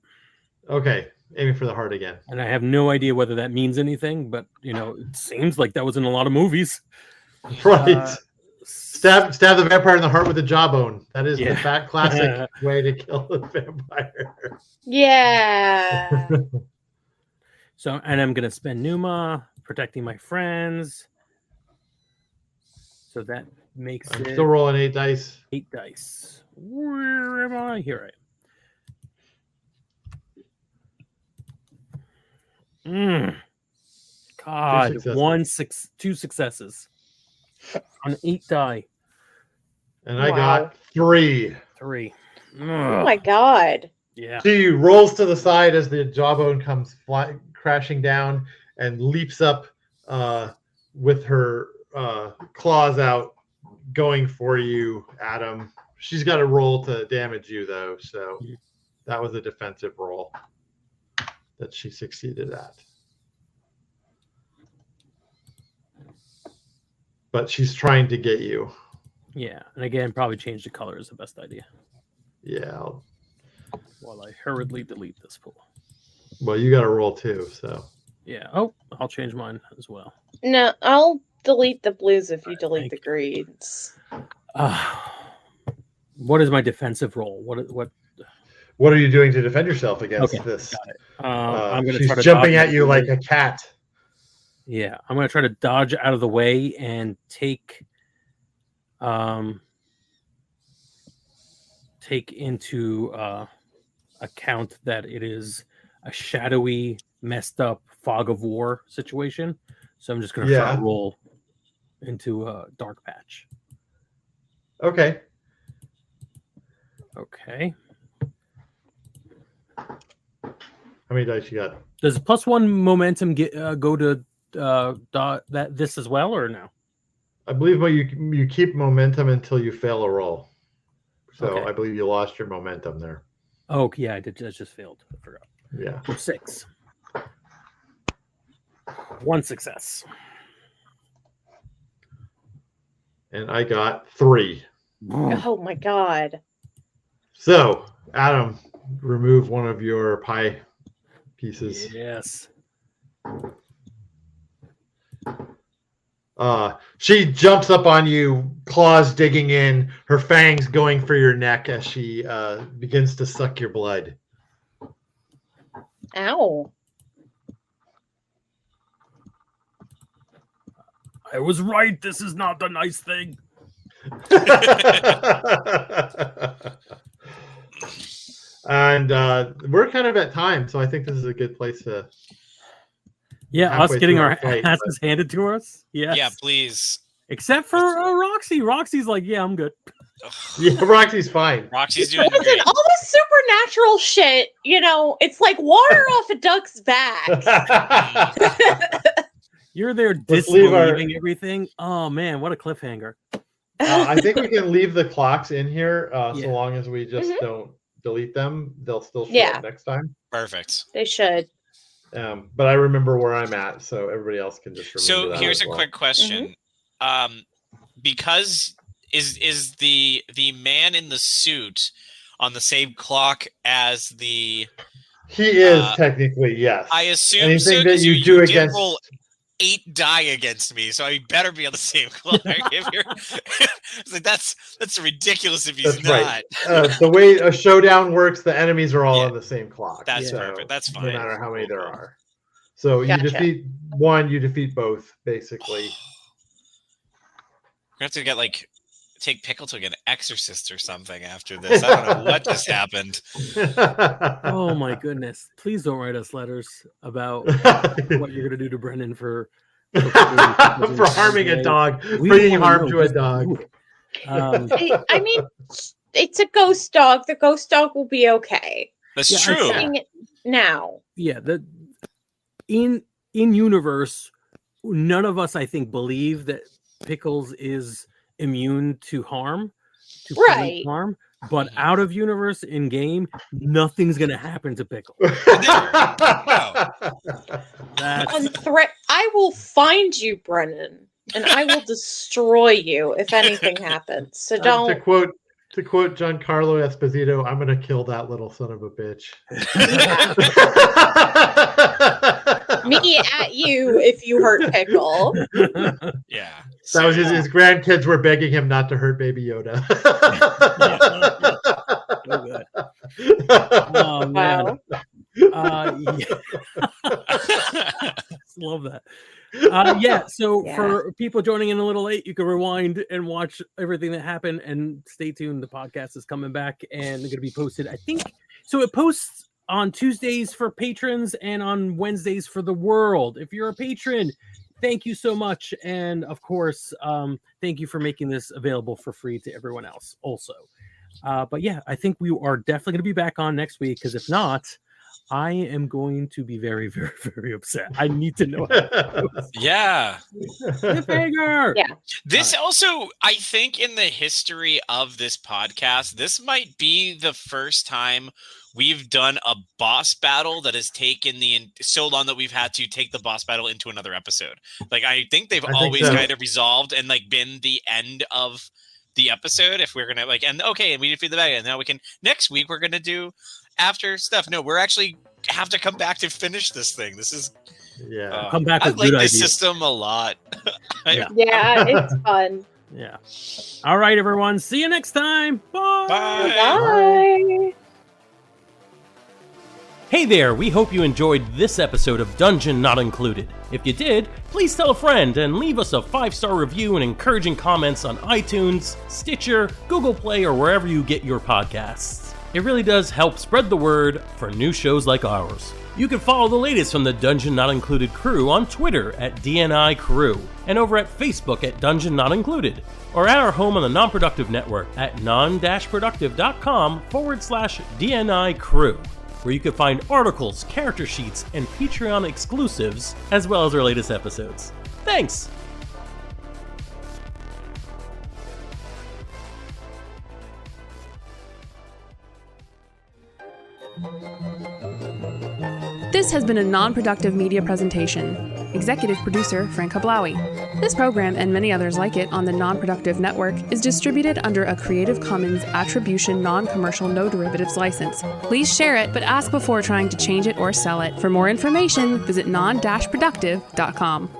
Okay, aiming for the heart again. And I have no idea whether that means anything, but it seems like that was in a lot of movies. Right. Stab the vampire in the heart with a jawbone. That is the fat classic way to kill a vampire. Yeah. So, and I'm gonna spend Numa protecting my friends. So that makes I'm still rolling 8 dice. 8 dice. Where am I? Here I am. God, 2 successes on 8 die. And I got 3. 3. Oh my God. Yeah. She rolls to the side as the jawbone comes crashing down and leaps up with her claws out, going for you, Adam. She's got a roll to damage you, though, so that was a defensive roll that she succeeded at. But she's trying to get you. Yeah, and again, probably change the color is the best idea. Yeah. While I hurriedly delete this pool. Well, you got to roll too, so. Yeah. Oh, I'll change mine as well. No, I'll delete the blues if you delete the greens. What is my defensive role? What are you doing to defend yourself against Okay, this? got it. I'm going to She's try to jumping dodge at you like a cat. Yeah, I'm going to try to dodge out of the way and take into account that it is a shadowy, messed up fog of war situation. So I'm just going to try to roll into a dark patch. Okay. Okay. How many dice you got? Does +1 momentum go to this as well, or no? I believe you keep momentum until you fail a roll. So Okay. I believe you lost your momentum there. Oh, yeah, I did. I just failed. I forgot. Yeah. So 6. 1 success. And I got 3. Oh my god. So, Adam, remove one of your pie pieces. Yes. She jumps up on you, claws digging in, her fangs going for your neck as she begins to suck your blood. Ow. I was right. This is not the nice thing. And we're kind of at time, so I think this is a good place to. Yeah, us getting our fight, asses handed to us. Yes. Yeah, please. Except for Roxy. Roxy's like, yeah, I'm good. Yeah, Roxy's fine. Roxy's doing Listen, great. all this supernatural shit, it's like water off a duck's back. You're there Let's leave disbelieving everything. Oh man, what a cliffhanger. I think we can leave the clocks in here so Yeah. long as we just don't delete them. They'll still show Yeah. up next time. Perfect. They should. But I remember where I'm at, so everybody else can just remember So that here's as a well. quick question. Because is the man in the suit on the same clock as the He is technically, yes. I assume anything so, that 'cause you you do did against roll 8 die against me, so he better be on the same clock. If you're, it's like, that's ridiculous if he's That's not. right. The way a showdown works, the enemies are all Yeah. on the same clock. That's so perfect. That's No fine. matter how many Cool, there cool. are. So Gotcha. you defeat one, you defeat both, basically. We're gonna have to take Pickle to get an exorcist or something after this. I don't know what just happened. Oh my goodness. Please don't write us letters about what you're gonna do to Brennan for harming a dog, bringing harm to a dog. I mean, it's a ghost dog. The ghost dog will be okay. That's Yeah, true. I'm saying it now. Yeah, in universe, none of us, I think, believe that Pickles is immune to harm, to Right. harm. But out of universe, in game, nothing's gonna happen to Pickles. I will find you, Brennan, and I will destroy you if anything happens. So don't. To quote Giancarlo Esposito, I'm gonna kill that little son of a bitch. Me at you if you hurt Pickle. Yeah. That was his grandkids were begging him not to hurt Baby Yoda. Oh man. Love that. So for people joining in a little late, you can rewind and watch everything that happened, and stay tuned. The podcast is coming back and they're going to be posted, I think. So it posts on Tuesdays for patrons and on Wednesdays for the world. If you're a patron, thank you so much. And of course, thank you for making this available for free to everyone else also. But yeah, I think we are definitely going to be back on next week, because if not, I am going to be very, very, very upset. I need to know. Yeah. Cliffhanger. Yeah. This also, I think, in the history of this podcast, this might be the first time we've done a boss battle that has taken so long that we've had to take the boss battle into another episode. Like, I think they've always kind of resolved and been the end of the episode. If we're gonna and we defeat the bad guy, and now we can next week we're gonna do after stuff. No, we're actually have to come back to finish this thing. This is come back. I with like good this ideas. system a lot. Yeah, it's fun. Yeah. All right, everyone. See you next time. Bye. Bye. Bye. Hey there, we hope you enjoyed this episode of Dungeon Not Included. If you did, please tell a friend and leave us a 5-star review and encouraging comments on iTunes, Stitcher, Google Play, or wherever you get your podcasts. It really does help spread the word for new shows like ours. You can follow the latest from the Dungeon Not Included crew on Twitter at DNI Crew, and over at Facebook at Dungeon Not Included, or at our home on the Non-Productive Network at Non-Productive.com/DNI Crew, where you can find articles, character sheets, and Patreon exclusives, as well as our latest episodes. Thanks! This has been a non-productive media presentation. Executive producer Frank Hablawi. This program and many others like it on the Non-Productive Network is distributed under a Creative Commons Attribution Non-Commercial No Derivatives license. Please share it, but ask before trying to change it or sell it. For more information, visit non-productive.com.